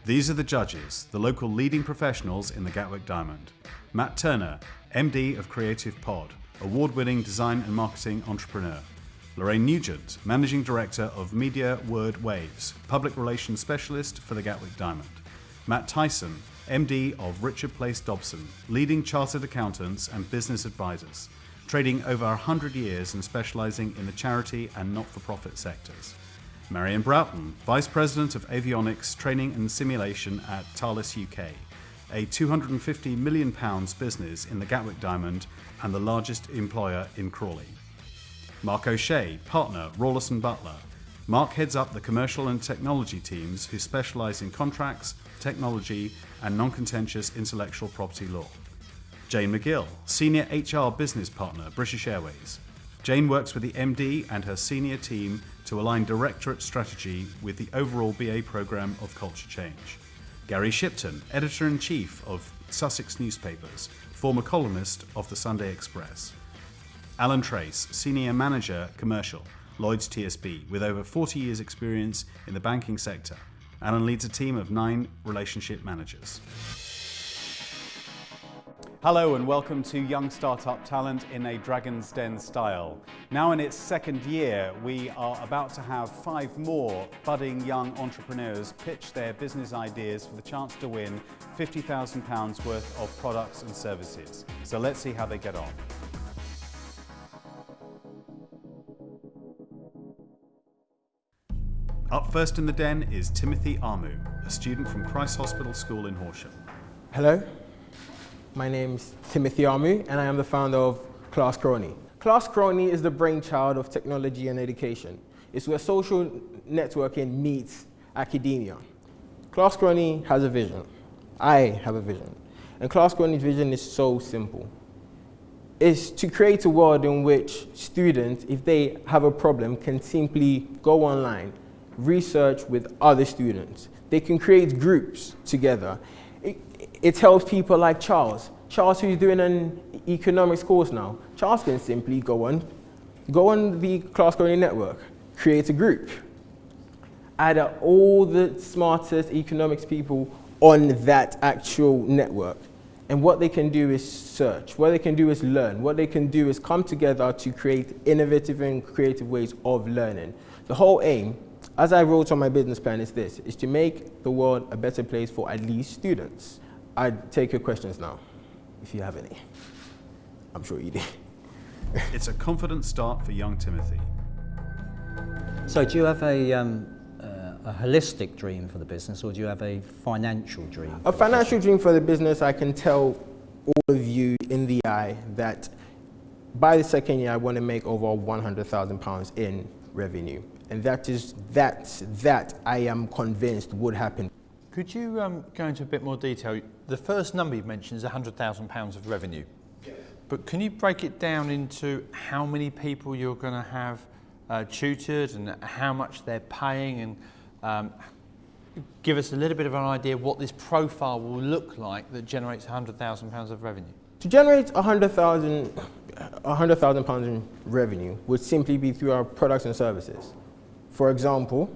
These are the judges, the local leading professionals in the Gatwick Diamond. Matt Turner, MD of Creative Pod, award-winning design and marketing entrepreneur. Lorraine Nugent, Managing Director of Media Word Waves, Public Relations Specialist for the Gatwick Diamond. Matt Tyson, MD of Richard Place Dobson, leading chartered accountants and business advisors, trading over 100 years and specialising in the charity and not-for-profit sectors. Marion Broughton, Vice President of Avionics Training and Simulation at Thales UK, a £250 million business in the Gatwick Diamond and the largest employer in Crawley. Mark O'Shea, Partner, Rawlison Butler. Mark heads up the commercial and technology teams who specialise in contracts, technology and non-contentious intellectual property law. Jane McGill, Senior HR Business Partner, British Airways. Jane works with the MD and her senior team to align directorate strategy with the overall BA programme of culture change. Gary Shipton, Editor-in-Chief of Sussex Newspapers, former columnist of the Sunday Express. Alan Trace, Senior Manager Commercial, Lloyds TSB, with over 40 years experience in the banking sector. Alan leads a team of 9 relationship managers. Hello and welcome to Young Startup Talent in a Dragon's Den style. Now in its second year, we are about to have 5 more budding young entrepreneurs pitch their business ideas for the chance to win £50,000 worth of products and services. So let's see how they get on. Up first in the den is Timothy Armu, a student from Christ Hospital School in Horsham. Hello. My name's Timothy Armu and I am the founder of Class Crony. Class Crony is the brainchild of technology and education. It's where social networking meets academia. Class Crony has a vision. I have a vision. And Class Crony's vision is so simple. It's to create a world in which students, if they have a problem, can simply go online, research with other students. They can create groups together. It helps people like Charles. Charles, who's doing an economics course now. Charles can simply go on the Class Crony network, create a group, add up all the smartest economics people on that actual network. And what they can do is search, what they can do is learn, what they can do is come together to create innovative and creative ways of learning. The whole aim, as I wrote on my business plan, is this, is to make the world a better place for at least students. I'd take your questions now, if you have any. I'm sure you do. It's a confident start for young Timothy. So do you have a holistic dream for the business, or do you have a financial dream? A financial dream for the business, I can tell all of you in the eye that by the second year, I want to make over £100,000 in revenue. And that I am convinced would happen. Could you go into a bit more detail? The first number you've mentioned is £100,000 of revenue. Yeah. But can you break it down into how many people you're going to have tutored and how much they're paying, and give us a little bit of an idea what this profile will look like that generates £100,000 of revenue? To generate £100,000 in revenue would simply be through our products and services. For example,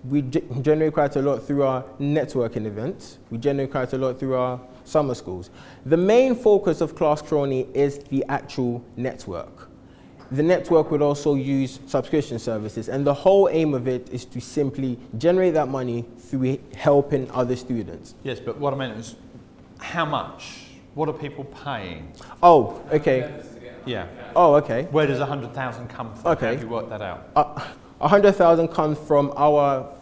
we generate quite a lot through our networking events. We generate quite a lot through our summer schools. The main focus of Class Crony is the actual network. The network would also use subscription services, and the whole aim of it is to simply generate that money through helping other students. Yes, but what I meant is, how much? What are people paying? Oh, okay. Yeah. Oh, okay. Where does 100,000 come from? Okay. How have you worked that out? 100,000 comes from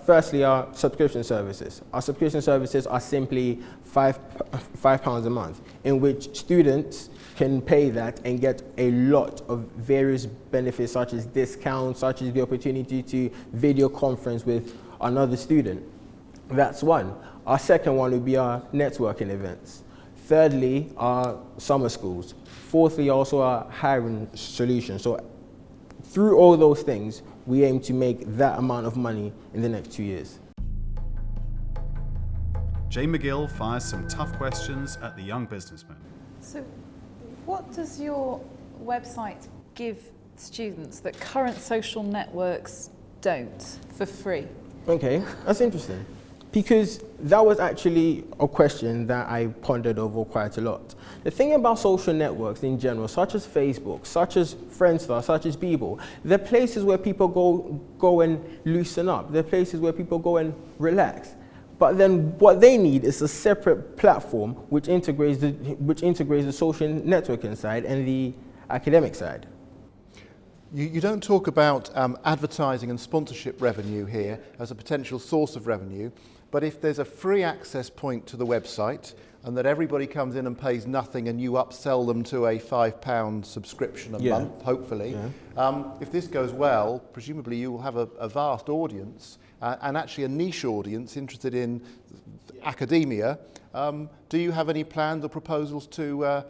firstly our subscription services. Our subscription services are simply £5 a month, in which students can pay that and get a lot of various benefits, such as discounts, such as the opportunity to video conference with another student. That's one. Our second one would be our networking events. Thirdly, our summer schools. Fourthly, also our hiring solutions. So through all those things, we aim to make that amount of money in the next 2 years. Jane McGill fires some tough questions at the young businessman. So what does your website give students that current social networks don't for free? Okay, that's interesting. Because that was actually a question that I pondered over quite a lot. The thing about social networks in general, such as Facebook, such as Friendster, such as Bebo, they're places where people go and loosen up. They're places where people go and relax. But then what they need is a separate platform which integrates the social networking side and the academic side. You don't talk about advertising and sponsorship revenue here as a potential source of revenue, but if there's a free access point to the website and that everybody comes in and pays nothing and you upsell them to a £5 subscription a month, hopefully, if this goes well, presumably you will have a vast audience and actually a niche audience interested in academia. Do you have any plans or proposals to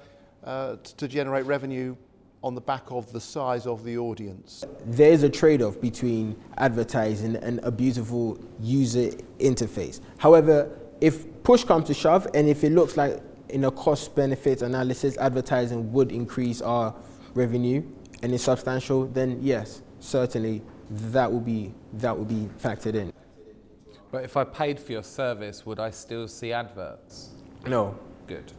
generate revenue on the back of the size of the audience? There's a trade-off between advertising and a beautiful user interface. However, if push comes to shove and if it looks like in a cost-benefit analysis advertising would increase our revenue and it's substantial, then yes, certainly that will be factored in. But if I paid for your service, would I still see adverts? No. Good.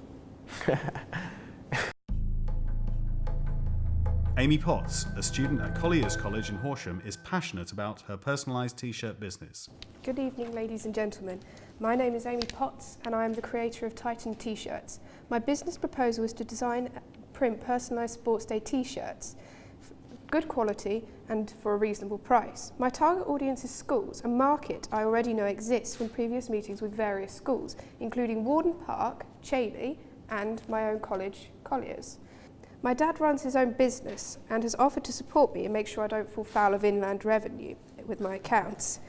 Amy Potts, a student at Collier's College in Horsham, is passionate about her personalised t-shirt business. Good evening, ladies and gentlemen. My name is Amy Potts and I am the creator of Titan T-shirts. My business proposal is to design and print personalised sports day t-shirts, good quality and for a reasonable price. My target audience is schools, a market I already know exists from previous meetings with various schools, including Warden Park, Chailey and my own college, Collier's. My dad runs his own business and has offered to support me and make sure I don't fall foul of inland revenue with my accounts.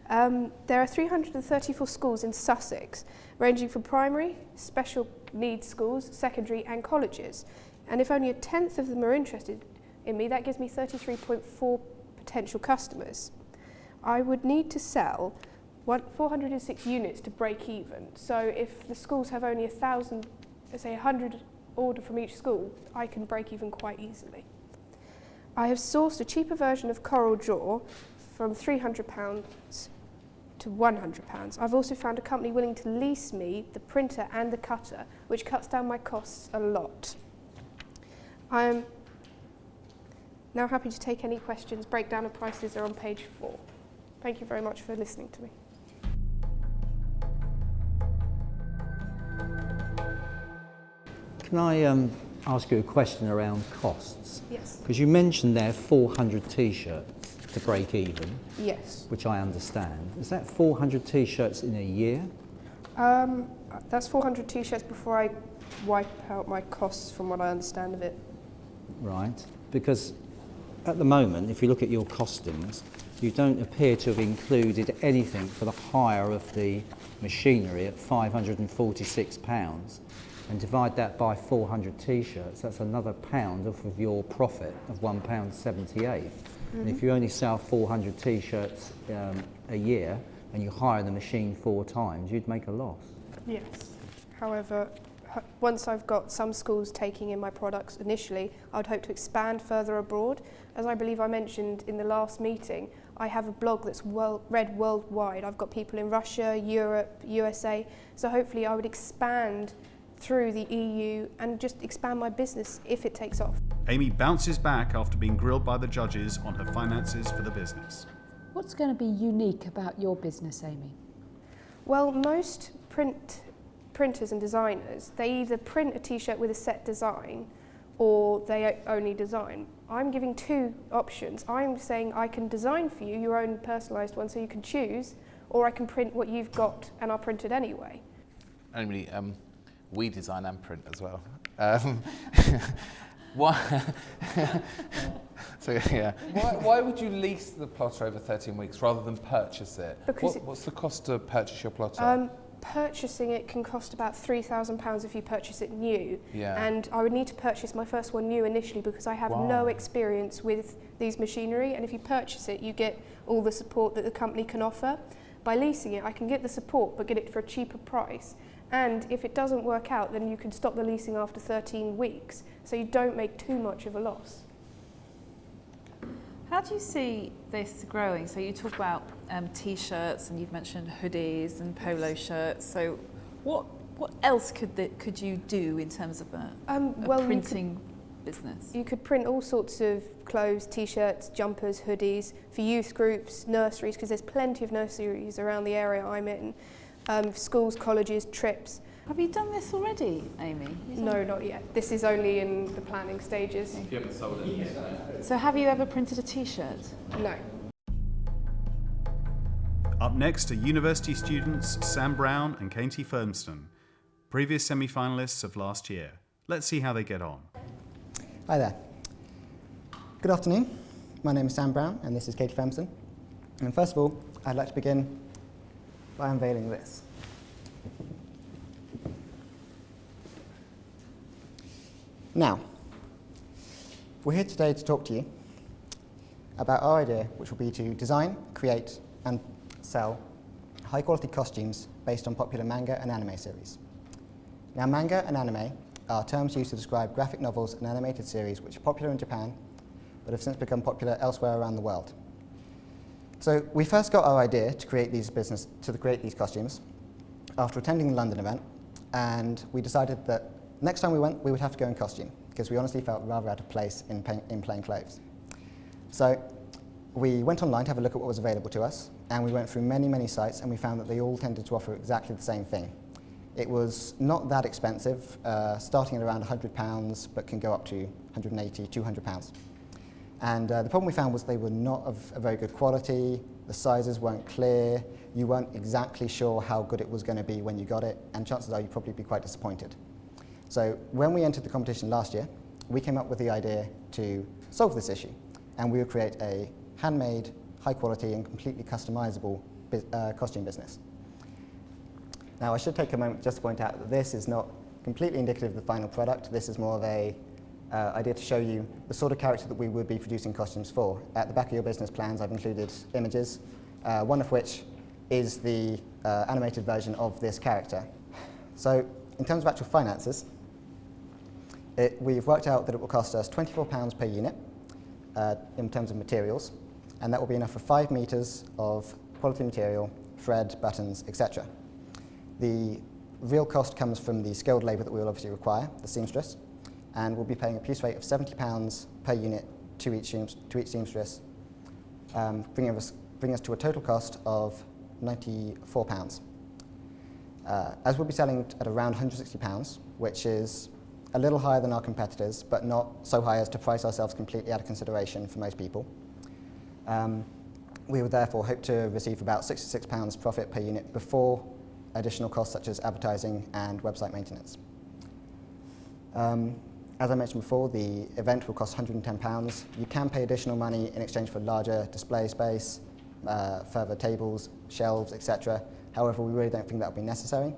There are 334 schools in Sussex, ranging from primary, special needs schools, secondary and colleges. And if only a tenth of them are interested in me, that gives me 33.4 potential customers. I would need to sell 406 units to break even. So if the schools have only 1,000, say 100 order from each school, I can break even quite easily. I have sourced a cheaper version of Coral Jaw from £300 to £100. I've also found a company willing to lease me the printer and the cutter, which cuts down my costs a lot. I am now happy to take any questions. Breakdown of prices are on page 4. Thank you very much for listening to me. Can I ask you a question around costs? Yes. Because you mentioned there 400 t-shirts to break even. Yes. Which I understand. Is that 400 t-shirts in a year? That's 400 t-shirts before I wipe out my costs from what I understand of it. Right. Because at the moment, if you look at your costings, you don't appear to have included anything for the hire of the machinery at £546. And divide that by 400 t-shirts, that's another £1 off of your profit of £1.78. And if you only sell 400 t-shirts a year and you hire the machine 4 times, you'd make a loss. Yes. However, once I've got some schools taking in my products initially, I would hope to expand further abroad. As I believe I mentioned in the last meeting, I have a blog that's read worldwide. I've got people in Russia, Europe, USA, so hopefully I would expand through the EU and just expand my business if it takes off. Amy bounces back after being grilled by the judges on her finances for the business. What's going to be unique about your business, Amy? Well, most printers and designers, they either print a t-shirt with a set design or they only design. I'm giving 2 options. I'm saying I can design for you your own personalised one so you can choose, or I can print what you've got and I'll print it anyway. Only we design and print as well. Why would you lease the plotter over 13 weeks rather than purchase it? Because what's the cost to purchase your plotter? Purchasing it can cost about £3,000 if you purchase it new. Yeah. And I would need to purchase my first one new initially because I have no experience with these machinery, and if you purchase it you get all the support that the company can offer. By leasing it I can get the support but get it for a cheaper price. And if it doesn't work out, then you can stop the leasing after 13 weeks, so you don't make too much of a loss. How do you see this growing? So you talk about t-shirts, and you've mentioned hoodies and polo shirts. So what else could you do in terms of a printing business? You could print all sorts of clothes, t-shirts, jumpers, hoodies for youth groups, nurseries, because there's plenty of nurseries around the area I'm in, schools, colleges, trips. Have you done this already, Amy? No, not yet. This is only in the planning stages. You haven't sold it yet. So have you ever printed a t-shirt? No. Up next are university students Sam Brown and Katie Firmston, previous semi-finalists of last year. Let's see how they get on. Hi there. Good afternoon. My name is Sam Brown and this is Katie Firmston. And first of all, I'd like to begin by unveiling this. Now, we're here today to talk to you about our idea, which will be to design, create and sell high quality costumes based on popular manga and anime series. Now, manga and anime are terms used to describe graphic novels and animated series which are popular in Japan but have since become popular elsewhere around the world. So we first got our idea to create these costumes after attending the London event, and we decided that next time we went, we would have to go in costume because we honestly felt rather out of place in plain clothes. So we went online to have a look at what was available to us, and we went through many sites, and we found that they all tended to offer exactly the same thing. It was not that expensive, starting at around £100, but can go up to £180, £200. And the problem we found was they were not of a very good quality, the sizes weren't clear, you weren't exactly sure how good it was going to be when you got it, and chances are you'd probably be quite disappointed. So when we entered the competition last year, we came up with the idea to solve this issue, and we would create a handmade, high quality and completely customizable costume business. Now I should take a moment just to point out that this is not completely indicative of the final product. This is more of a idea to show you the sort of character that we would be producing costumes for. At the back of your business plans I've included images, one of which is the animated version of this character. So in terms of actual finances, we've worked out that it will cost us £24 per unit in terms of materials, and that will be enough for 5 meters of quality material, thread, buttons, etc. The real cost comes from the skilled labour that we will obviously require, the seamstress, and we'll be paying a piece rate of £70 per unit to each seamstress, bringing us to a total cost of £94. As we'll be selling at around £160, which is a little higher than our competitors, but not so high as to price ourselves completely out of consideration for most people. We would therefore hope to receive about £66 profit per unit before additional costs such as advertising and website maintenance. As I mentioned before, the event will cost £110. You can pay additional money in exchange for larger display space, further tables, shelves, etc. However, we really don't think that will be necessary,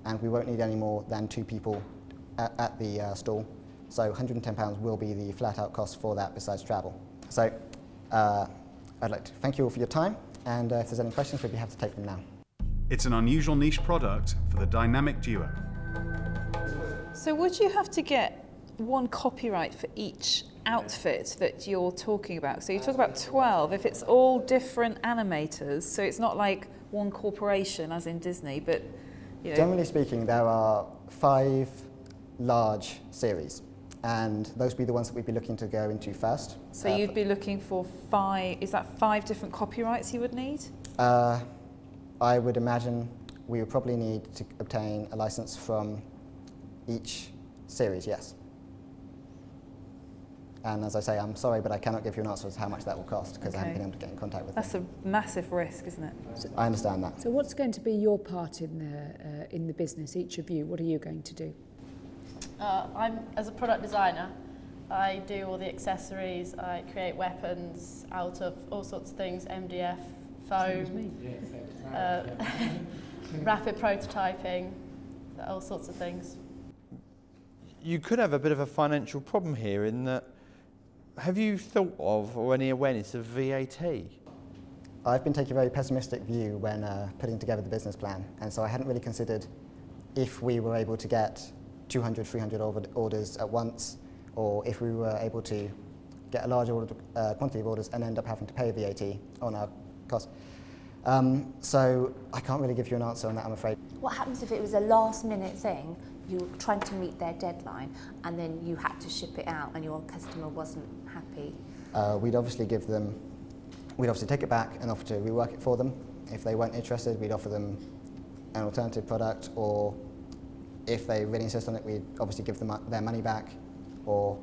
and we won't need any more than 2 people at the stall. So £110 will be the flat-out cost for that besides travel. So I'd like to thank you all for your time, and if there's any questions, we'd be happy to take them now. It's an unusual niche product for the dynamic duo. So would you have to get one copyright for each outfit that you're talking about? So you talk about 12, if it's all different animators, so it's not like one corporation as in Disney, but you know. Generally speaking, there are 5 large series, and those would be the ones that we'd be looking to go into first. So you'd be looking for 5, is that 5 different copyrights you would need? I would imagine we would probably need to obtain a license from each series, yes. And as I say, I'm sorry, but I cannot give you an answer as to how much that will cost because I haven't been able to get in contact with them. That's a massive risk, isn't it? I understand that. So what's going to be your part in the business, each of you? What are you going to do? As a product designer, I do all the accessories, I create weapons out of all sorts of things, MDF, foam, rapid prototyping, all sorts of things. You could have a bit of a financial problem here in that, have you thought of or any awareness of VAT? I've been taking a very pessimistic view when putting together the business plan, and so I hadn't really considered if we were able to get 200, 300 orders at once, or if we were able to get a large quantity of orders and end up having to pay VAT on our cost. So I can't really give you an answer on that, I'm afraid. What happens if it was a last minute thing, you were trying to meet their deadline and then you had to ship it out and your customer wasn't happy? We'd obviously take it back and offer to rework it for them. If they weren't interested, we'd offer them an alternative product, or if they really insist on it, we'd obviously give them their money back or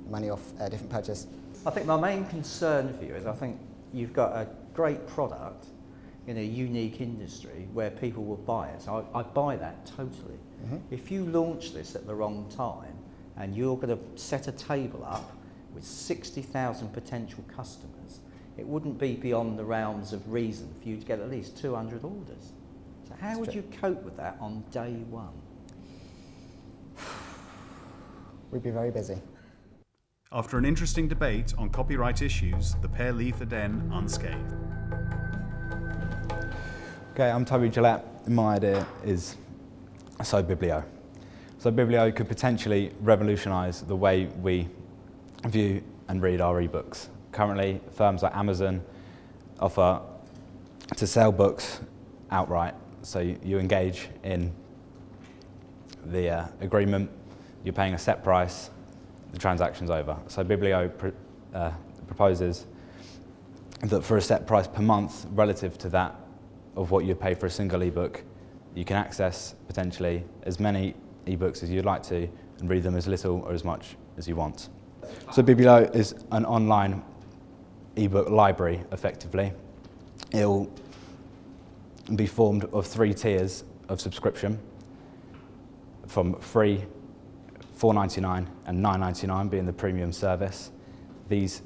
money off a different purchase. I think my main concern for you is I think you've got a great product in a unique industry where people will buy it. So I buy that totally. If you launch this at the wrong time and you're going to set a table up with 60,000 potential customers, it wouldn't be beyond the realms of reason for you to get at least 200 orders. So how would you cope with that on day one? We'd be very busy. After an interesting debate on copyright issues, the pair leave the den unscathed. Okay, I'm Toby Gillette. My idea is Biblio. Biblio could potentially revolutionise the way we view and read our ebooks. Currently, firms like Amazon offer to sell books outright. So you engage in the agreement, you're paying a set price, the transaction's over. So Biblio proposes that for a set price per month relative to that of what you'd pay for a single ebook, you can access potentially as many ebooks as you'd like to and read them as little or as much as you want. So Biblio is an online ebook library, effectively. It'll be formed of 3 tiers of subscription, from free, $4.99 and $9.99 being the premium service. These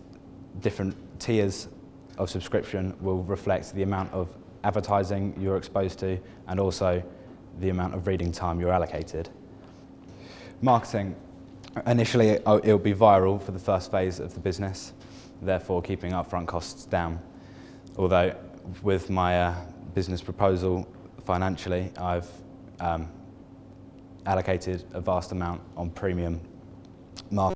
different tiers of subscription will reflect the amount of advertising you're exposed to and also the amount of reading time you're allocated. Marketing, initially it'll be viral for the first phase of the business, therefore keeping upfront costs down. Although with my business proposal financially, I've allocated a vast amount on premium marketing.